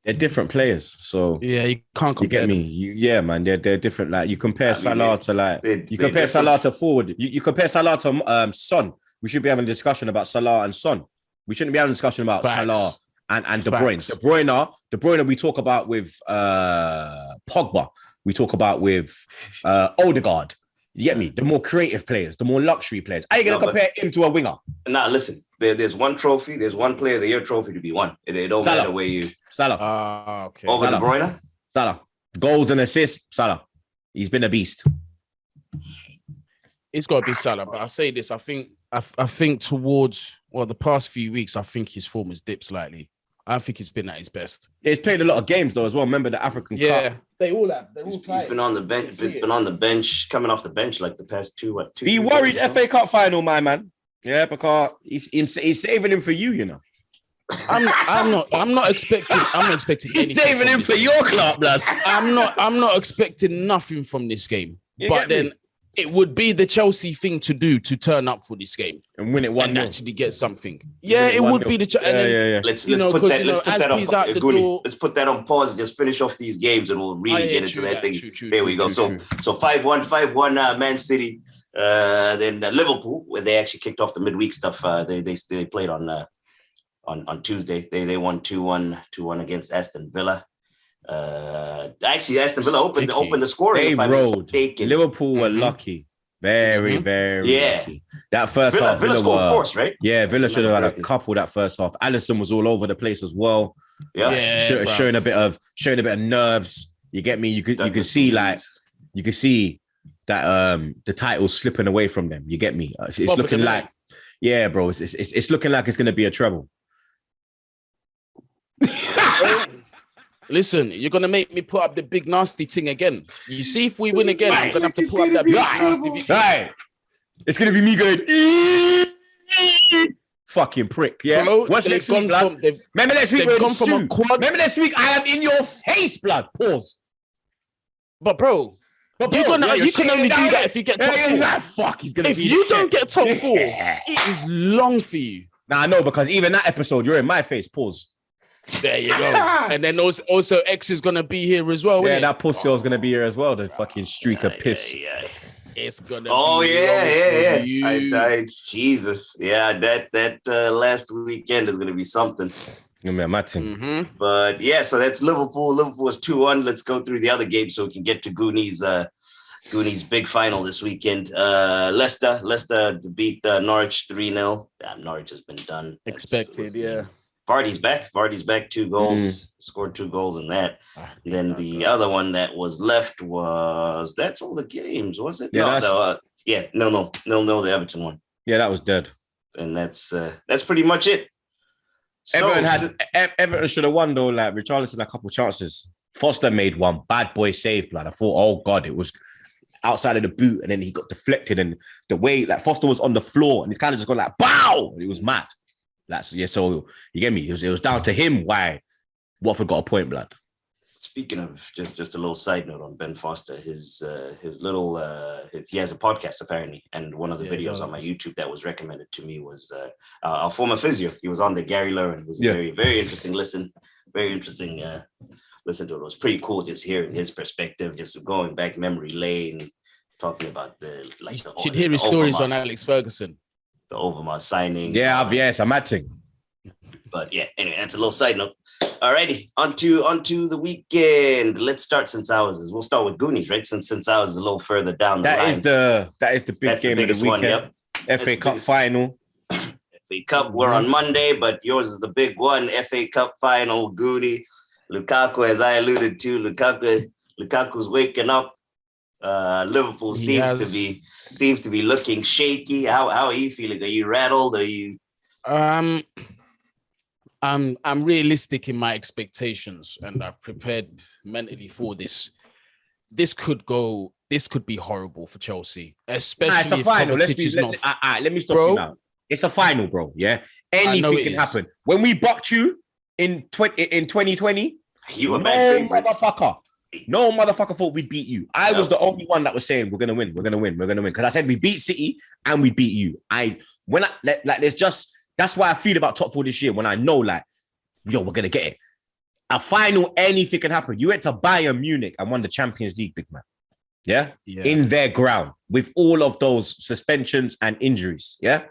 B: They're different players, so
C: yeah, you can't compare.
B: You get me? Man, they're different. Like, you compare Salah to Salah to forward. You compare Salah to Son. We should be having a discussion about Salah and Son. We shouldn't be having a discussion about Salah and De Bruyne. De Bruyne, we talk about with Pogba. We talk about with Odegaard. You get me? The more creative players, the more luxury players. Are you going to compare him to a winger?
A: Nah, listen. There's one trophy. There's one player of the year trophy to be won. It don't matter where you...
B: Salah.
C: Okay.
A: Over De Bruyne?
B: Salah. Goals and assists, Salah. He's been a beast.
C: It's got to be Salah. But I say this, I think towards, the past few weeks, I think his form has dipped slightly. I think he's been at his best.
B: Yeah, he's played a lot of games though as well. Remember the African Cup?
C: Yeah, they all have.
A: He's been on the bench. Been on the bench, coming off the bench like the past two.
B: Be worried, FA Cup final, my man. Yeah, because he's saving him for you, you know.
C: I'm not expecting. I'm not expecting.
B: He's saving him for your club, lad.
C: I'm not expecting nothing from this game. But then it would be the Chelsea thing to do, to turn up for this game
B: and win it 1-0
C: and actually get something. Yeah, it would be the
A: Let's put that on pause and just finish off these games, and we'll really get into that thing. There we go. So 5-1 Man City. Then Liverpool, where they actually kicked off the midweek stuff. They played on Tuesday. They won 2-1 against Aston Villa. Actually, Aston Villa opened the scoring.
B: Liverpool were lucky, very lucky. That first half,
A: Villa scored force, right?
B: Yeah, Villa should have had a couple that first half. Alisson was all over the place as well. Showing a bit of nerves. You get me? You could see that the title's slipping away from them. You get me? It's looking like, yeah, bro. It's looking like it's gonna be a treble.
C: Listen, you're gonna make me put up the big nasty thing again. You see, if we win again, I'm gonna have to put up that big nasty.
B: Right. It's gonna be me going. Fucking prick, yeah.
C: Bro,
B: What's next week, blood? Remember next week we're gone from a quad. Remember next week I am in your face, blood. Pause.
C: But bro, you can only do that if you get top 4.
B: Like, fuck, he's gonna.
C: If you don't get top 4, it is long for you.
B: Nah, I know, because even that episode, you're in my face. Pause.
C: There you go. And then also X is gonna be here as well.
B: Yeah, that pussy is gonna be here as well. The fucking streak of piss.
A: Yeah.
C: It's gonna.
A: Yeah. Jesus, yeah. That last weekend is gonna be something.
B: My team.
C: Mm-hmm.
A: But yeah, so that's Liverpool. Liverpool is 2-1. Let's go through the other games so we can get to Goonies big final this weekend. Leicester beat Norwich 3-0. Norwich has been done.
C: Expected, yeah.
A: Vardy's back. 2 goals. Scored 2 goals in that. And then the other one that was left was, that's all the games, was it?
B: Yeah,
A: no, the Everton one.
B: Yeah, that was dead.
A: And that's pretty much it.
B: Everton should have won though. Like Richarlison had a couple chances. Foster made one bad boy save, blood. I thought, oh god, it was outside of the boot, and then he got deflected, and the way like Foster was on the floor, and he's kind of just gone like bow. It was mad. That's so you get me. It was down to him why Watford got a point, blood.
A: Speaking of just a little side note on Ben Foster, his little he has a podcast apparently, and one of the videos on my YouTube that was recommended to me was our former physio. He was on the Gary Lowen. It was a very, very interesting listen. Very interesting listen to it. It was pretty cool just hearing his perspective, just going back memory lane, talking about
C: should hear his stories on Alex Ferguson.
A: The Overmars signing.
B: Yeah, yes, I'm acting.
A: But yeah, anyway, that's a little side note. Alrighty, onto the weekend. Let's start since ours. We'll start with Goonies, right? Since ours is a little further down the line.
B: That is the big game of the weekend. Yep. FA Cup final.
A: FA Cup, we're on Monday, but yours is the big one. FA Cup final, Goonie. Lukaku, as I alluded to, Lukaku's waking up. Liverpool seems to be looking shaky. How are you feeling? Are you rattled? Are you?
C: I'm realistic in my expectations, and I've prepared mentally for this. This could be horrible for Chelsea, especially
B: it's a final. Let me stop you now. It's a final, bro. Yeah, anything can happen. When we bucked you in 2020,
A: you were my favorite
B: motherfucker. No motherfucker thought we'd beat you. I was the only one that was saying we're gonna win. Because I said we beat City and we beat you. That's why I feel about top 4 this year, when I know we're gonna get it. A final, anything can happen. You went to Bayern Munich and won the Champions League, big man. Yeah? In their ground with all of those suspensions and injuries. Yeah.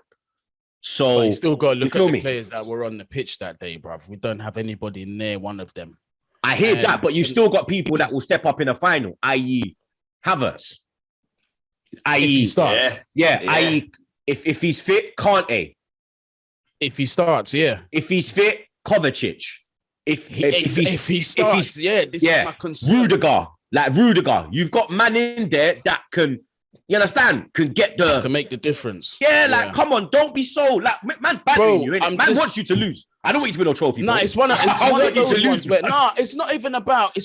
B: So
C: but you still got to look at the players that were on the pitch that day, bruv. We don't have anybody near one of them.
B: I hear that, but you still got people that will step up in a final, i.e. Havertz.
C: I.e. If he starts.
B: I.e. if he's fit, Kante.
C: If he starts, yeah.
B: If he's fit, Kovacic. If he starts,
C: this is my concern.
B: Rudiger. You've got man in there that can, you understand, can
C: make the difference.
B: Yeah, come on, don't be so man's battering you. Man wants you to lose. I don't want you to win no trophy.
C: No, it's one of those ones. But no, it's not even about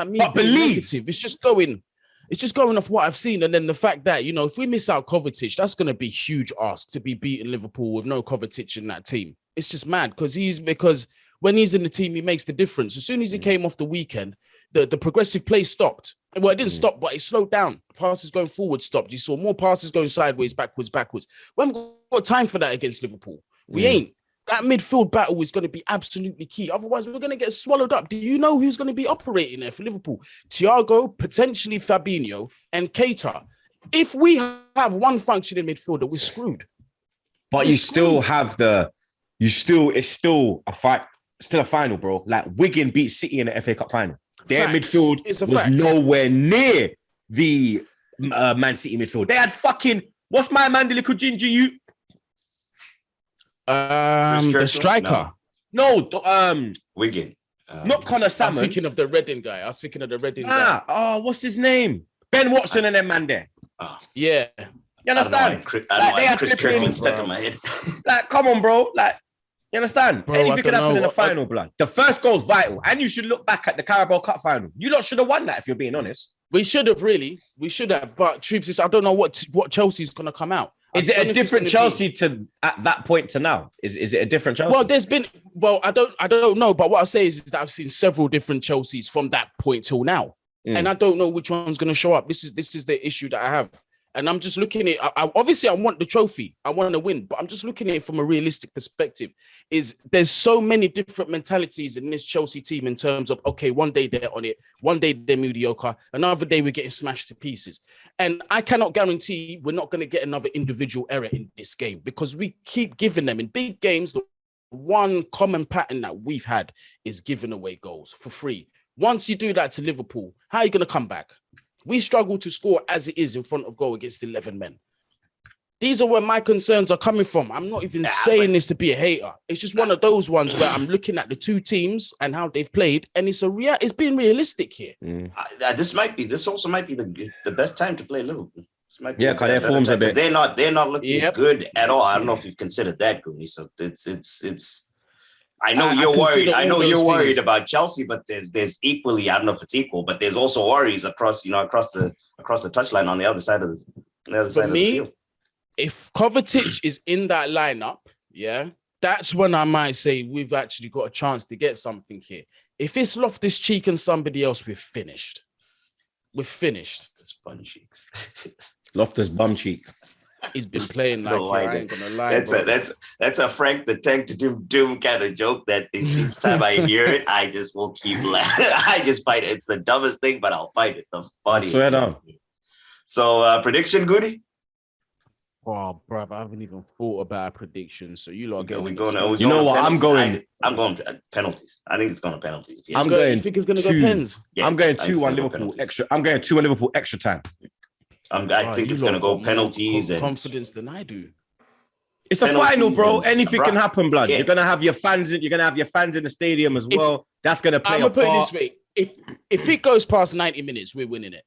C: me being negative. It's just going off what I've seen, and then the fact that if we miss out Kovacic, that's going to be huge ask to be beating Liverpool with no Kovacic in that team. It's just mad because when he's in the team, he makes the difference. As soon as he came off the weekend, the progressive play stopped. Well, it didn't stop, but it slowed down. Passes going forward stopped. You saw more passes going sideways, backwards. We haven't got time for that against Liverpool. We ain't. That midfield battle is going to be absolutely key. Otherwise, we're going to get swallowed up. Do you know who's going to be operating there for Liverpool? Thiago, potentially Fabinho, and Keita. If we have one functioning midfielder, we're screwed.
B: But it's still a fight. Still a final, bro. Like Wigan beat City in the FA Cup final. Their midfield was nowhere near the Man City midfield. They had what's my man, the little ginger you?
C: The striker.
B: No,
A: Wigan.
B: Not Connor Salmon.
C: I was thinking of the Reading guy. What's his name?
B: Ben Watson and them man there.
A: Oh,
C: Yeah.
B: You understand?
A: I had Chris Kirkland stuck in my head.
B: Like, come on, bro. Like, you understand?
C: Bro,
B: Anything could happen in the final, blood. The first goal is vital. And you should look back at the Carabao Cup final. You lot should have won that, if you're being honest.
C: We should have, really. We should have. But Troopz, I don't know what Chelsea's going to come out.
B: Is it a different Chelsea to at that point to now? Is it a different Chelsea?
C: Well, I don't know. But what I say is that I've seen several different Chelseas from that point till now. And I don't know which one's going to show up. This is the issue that I have. And I'm just looking at it. Obviously, I want the trophy. I want to win. But I'm just looking at it from a realistic perspective. There's so many different mentalities in this Chelsea team in terms of, okay, one day they're on it. One day they're mediocre. Another day we're getting smashed to pieces. And I cannot guarantee we're not going to get another individual error in this game because we keep giving them in big games. The one common pattern that we've had is giving away goals for free. Once you do that to Liverpool, how are you going to come back? We struggle to score as it is in front of goal against 11 men. These are where my concerns are coming from. I'm not even saying this to be a hater. It's just one of those ones where I'm looking at the two teams and how they've played, and it's being realistic here.
A: This also might be the best time to play Liverpool.
B: Because their forms a bit.
A: They're not looking good at all. I don't know if you've considered that, Gooney. So it's. I know you're worried. I know you're worried about Chelsea, but there's equally. I don't know if it's equal, but there's also worries across the touchline on the other side of the field.
C: If Kovacic is in that lineup, that's when I might say we've actually got a chance to get something here. If it's Loftus-Cheek and somebody else, we're finished.
A: It's bum cheeks.
B: Loftus bum cheek.
C: He's been playing like I ain't gonna lie.
A: That's a Frank the Tank to Doom kind of joke that each time I hear it, I just will keep laughing. I just fight it. It's the dumbest thing, but I'll fight it. The funniest.
B: Swear down.
A: So prediction, Goody?
C: Oh, bruv, I haven't even thought about a prediction. So you lot going.
B: You know what? I'm going
A: penalties. I think it's going to penalties.
C: Yeah. You think it's going to go pens?
B: Yeah, I'm going 2-1 Liverpool extra. I'm going 2-1 Liverpool extra time.
A: I think it's going to go penalties.
C: More confidence than I do.
B: It's a final, bro. Anything can happen, blood. Yeah. You're gonna have your fans. You're gonna have your fans in the stadium as well. That's gonna play. I'm gonna put it this way: if it goes past 90 minutes, we're winning it.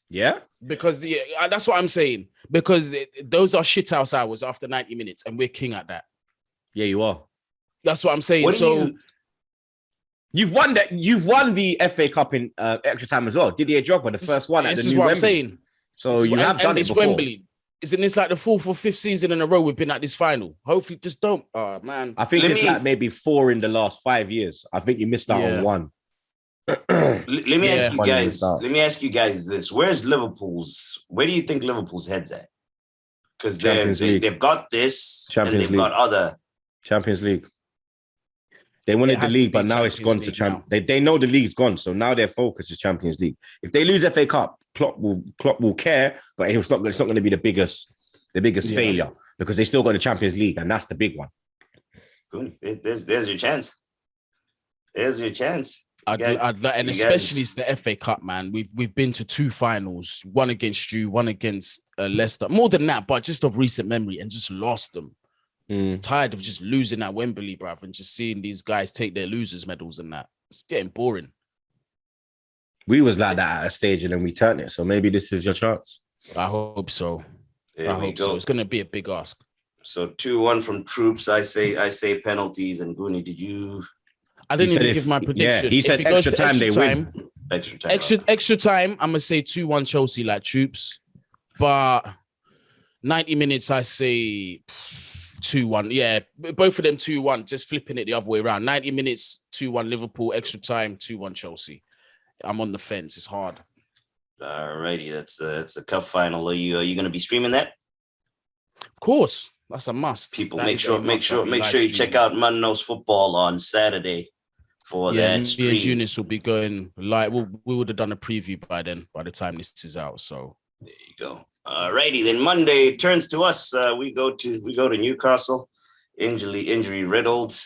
B: Yeah,
C: because that's what I'm saying. Because those are shithouse hours after 90 minutes, and we're king at that.
B: Yeah, you are.
C: That's what I'm saying.
B: You've won that. You've won the FA Cup in extra time as well. Didier Drogba, the first one at the new Wembley. This is what I'm saying. So you have done it before. Wembley. Isn't this like the 4th or 5th season in a row we've been at this final? Hopefully, just don't. Oh, man. I think it's like maybe 4 in the last 5 years. I think you missed out on one.
A: Let me ask you guys this. Where do you think Liverpool's head's at? Because they've got this Champions League. Got other
B: Champions League. They wanted the league, but now it's gone to Champions. They know the league's gone, so now their focus is Champions League. If they lose FA Cup, Klopp will care, but it's not going to be the biggest failure because they still got the Champions League, and that's the big one.
A: There's your chance. There's your chance.
C: Especially it's the FA Cup, man. We've been to 2 finals, one against you, one against Leicester. More than that, but just of recent memory, and just lost them. Tired of just losing at Wembley, bruv, and just seeing these guys take their losers' medals and that. It's getting boring.
B: We was like that at a stage and then we turned it. So maybe this is your chance.
C: I hope so. I hope so. It's going to be a big ask.
A: So 2-1 from Troopz. I say penalties. And Gooney, did you?
C: I didn't even give my prediction.
B: Yeah, he said extra time they win.
C: Extra time. I'm going to say 2-1 Chelsea like Troopz. But 90 minutes, I say 2-1. Yeah, both of them 2-1. Just flipping it the other way around. 90 minutes, 2-1 Liverpool. Extra time, 2-1 Chelsea. I'm on the fence. It's hard.
A: Alrighty, that's the cup final. Are you going to be streaming that?
C: Of course, that's a must.
A: People, make sure you check out Man Knows Football on Saturday for that stream.
C: Me and Eunice will be going live. We would have done a preview by then. By the time this is out, so
A: there you go. Alrighty, then Monday turns to us. We go to Newcastle, injury riddled.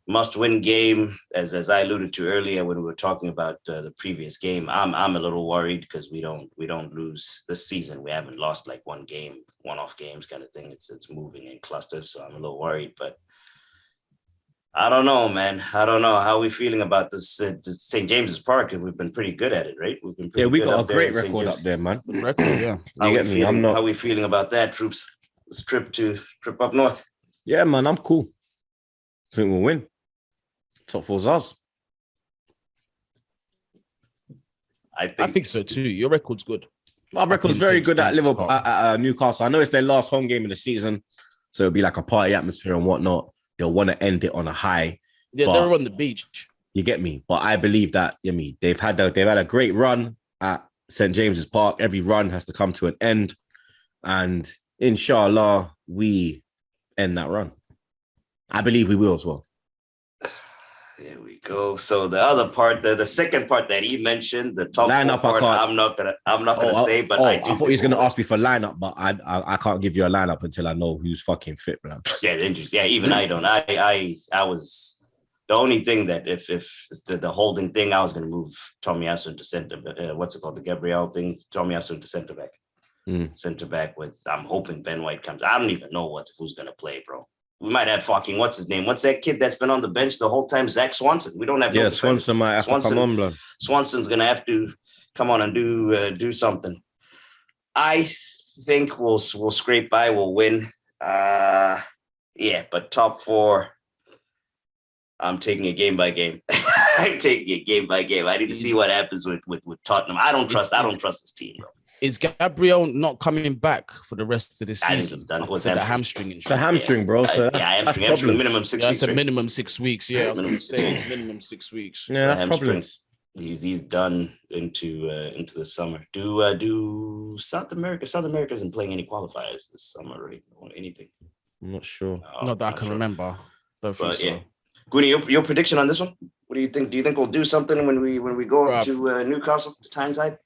A: Must-win game, as I alluded to earlier when we were talking about the previous game. I'm a little worried because we don't lose this season. We haven't lost like one-off games kind of thing. It's moving in clusters, so I'm a little worried. But I don't know, man. I don't know. How are we feeling about this St. James's Park? We've been pretty good at it, right? We've been pretty
B: Yeah, we
A: good
B: got
A: up
B: a
A: there
B: great
A: in St.
B: record
A: James.
B: up there, man.
C: Good record, yeah.
B: You get me? I'm not.
A: How are we feeling about that, Troopz? This trip up north.
B: Yeah, man, I'm cool. I think we'll win. Top four's ours.
A: I
C: think so too. Your record's good.
B: My record's very good at Liverpool, at Newcastle. I know it's their last home game of the season, so it'll be like a party atmosphere and whatnot. They'll want to end it on a high.
C: Yeah, they're on the beach.
B: You get me? But I believe that, they've had a great run at St. James's Park. Every run has to come to an end. And inshallah, we end that run. I believe we will as well.
A: There we go. So the other part, the second part that he mentioned, the top
B: lineup
A: part, I'm not gonna say, but I
B: thought he was gonna ask me for lineup, but I can't give you a lineup until I know who's fucking fit, bro.
A: Yeah, the injuries. Yeah, even I don't. I was the only thing that if the holding thing, I was gonna move Tomiyasu into center. What's it called? The Gabriel thing. Tomiyasu into center back. Center back with. I'm hoping Ben White comes. I don't even know who's gonna play, bro. We might have fucking what's his name? What's that kid that's been on the bench the whole time? Zach Swanson. We don't have.
B: Yeah, Swanson might have to come on, bro.
A: Swanson's gonna have to come on and do something. I think we'll scrape by. We'll win. Yeah, but top four. I'm taking it game by game. I'm taking it game by game. I need to see what happens with Tottenham. I don't trust this team, bro.
C: Is Gabriel not coming back for the rest of the season?
A: He's done.
C: What's the hamstring injury?
B: It's a hamstring, bro. So
A: hamstring minimum 6 weeks.
C: That's a minimum 6 weeks. Yeah, I was going to say it's minimum 6 weeks.
B: Yeah, that's problems.
A: He's done into the summer. Do South America isn't playing any qualifiers this summer, right? Or anything?
B: I'm not sure.
C: Not that I can remember. Don't think so.
A: Yeah. Goonie, your prediction on this one? What do you think? Do you think we'll do something when we go up to Newcastle to Tyneside?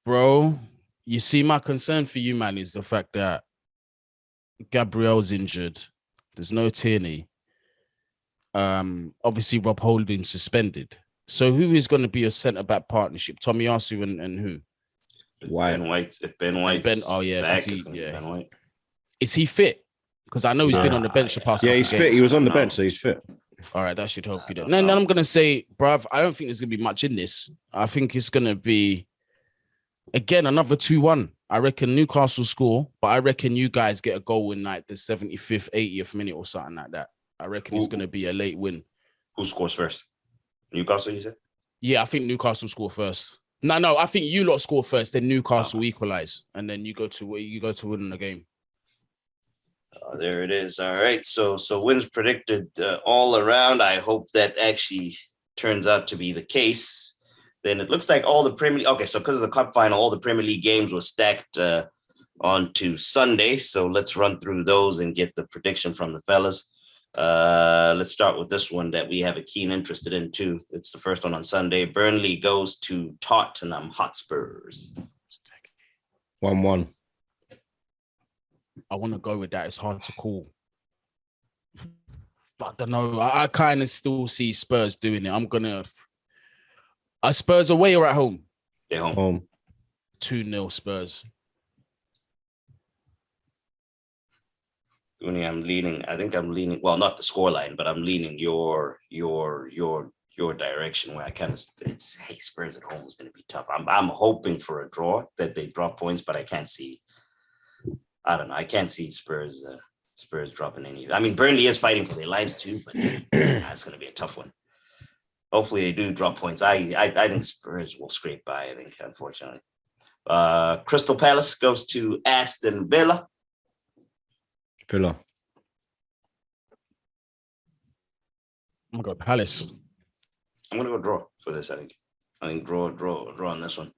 C: Bro, you see, my concern for you, man, is the fact that Gabriel's injured. There's no Tierney. Obviously, Rob Holding suspended. So who is going to be your centre-back partnership? Tomiyasu and who?
A: Ben White. If Ben White's
C: oh, yeah.
A: back,
C: Ben
A: White.
C: Is he fit? Because I know he's been on the bench the past couple
B: he's
C: games.
B: fit. He was on the bench, so he's fit.
C: All right, that should help you then. Then I'm going to say, bruv, I don't think there's going to be much in this. I think it's going to be, again, another 2-1. I reckon Newcastle score, but I reckon you guys get a goal in like the 75th, 80th minute or something like that. I reckon it's going to be a late win.
A: Who scores first? Newcastle, you said?
C: Yeah, I think Newcastle score first. No, I think you lot score first, then Newcastle equalize, and then you go to win the game.
A: There it is. All right. So wins predicted all around. I hope that actually turns out to be the case. Then it looks like all the Premier League. Okay, so because of the cup final, all the Premier League games were stacked onto Sunday. So let's run through those and get the prediction from the fellas. Let's start with this one that we have a keen interest in too. It's the first one on Sunday. Burnley goes to Tottenham Hotspurs.
B: 1-1.
C: I want to go with that. It's hard to call. But I don't know. I kind of still see Spurs doing it. I'm going to... Are Spurs away or at home?
A: They're home.
C: 2-0 Spurs.
A: I think I'm leaning, well, not the scoreline, but I'm leaning your direction where I kind of, Spurs at home is going to be tough. I'm hoping for a draw, that they drop points, but I can't see Spurs dropping any. I mean, Burnley is fighting for their lives too, but that's going to be a tough one. Hopefully they do drop points. I think Spurs will scrape by, I think, unfortunately. Crystal Palace goes to Aston Villa.
B: Villa.
C: I'm going to go Palace.
A: I'm going to go draw for this, I think. I think draw on this one.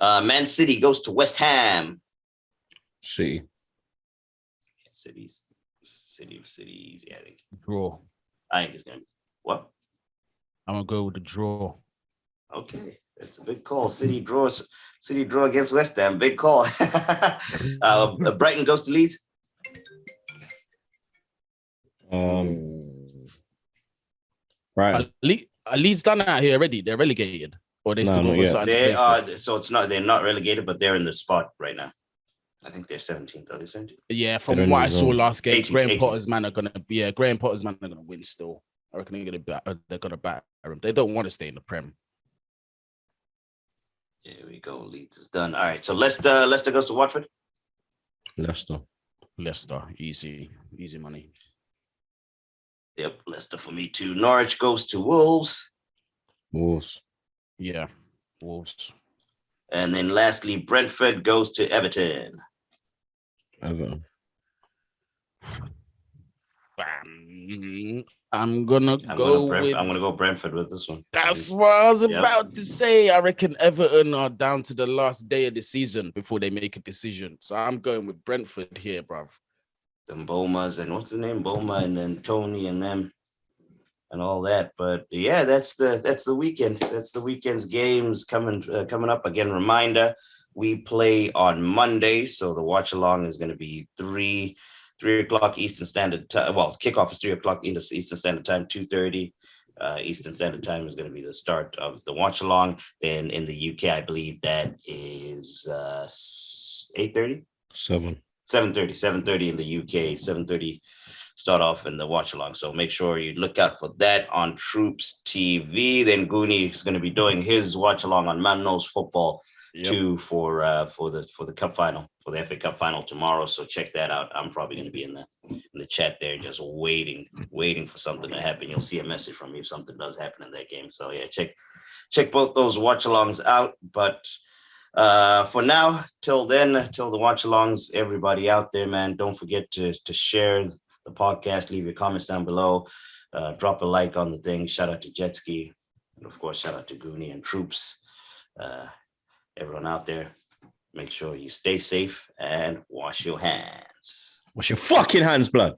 A: Man City goes to West Ham.
B: City.
A: Cities. Yeah, I think.
C: Draw.
A: I think it's going to be, what?
C: I'm going to go with the draw.
A: Okay. That's a big call. City draw against West Ham. Big call. Brighton goes to Leeds.
B: Right.
C: Are Leeds done out here already? They're relegated, or they still
A: They are. So it's not. They're not relegated, but they're in the spot right now. I think they're 17th. Are they 17th?
C: Yeah, from what I saw last game,
A: 18,
C: Graham
A: 18.
C: Potter's man are gonna be. Yeah, Graham Potter's man are gonna win still. I reckon they're gonna batter them. They don't want to stay in the Prem.
A: Here we go. Leeds is done. All right. So Leicester goes to Watford.
B: Leicester,
C: easy money.
A: Yep, Leicester for me too. Norwich goes to Wolves.
C: Yeah, Wolves.
A: And then lastly, Brentford goes to Everton. I'm gonna go Brentford with this one.
C: That's what I was about to say. I reckon Everton are down to the last day of the season before they make a decision. So I'm going with Brentford here, bruv.
A: The Bomas and what's the name? Boma and then Tony and them and all that. But yeah, that's the weekend. That's the weekend's games coming up. Again, reminder, we play on Monday, so the watch along is going to be 3 o'clock Eastern Standard Time. Well, kickoff is 3 o'clock Eastern Standard Time, 2:30 Eastern Standard Time is going to be the start of the watch along. Then in the UK, I believe that is 8:30. 7:30 in the UK, 7:30 start off in the watch along. So make sure you look out for that on TroopzTV. Then Goonie is going to be doing his watch along on Man Knows Football too for the cup final, for the FA Cup final tomorrow. So check that out. I'm probably going to be in the chat there, just waiting for something to happen. You'll see a message from me if something does happen in that game. So yeah, check both those watch alongs out. But for now, till the watch alongs, everybody out there, man, don't forget to share the podcast, leave your comments down below, drop a like on the thing. Shout out to Jetski, and of course shout out to Goonie and Troopz. Everyone out there, make sure you stay safe and wash your hands.
B: Wash your fucking hands, blood.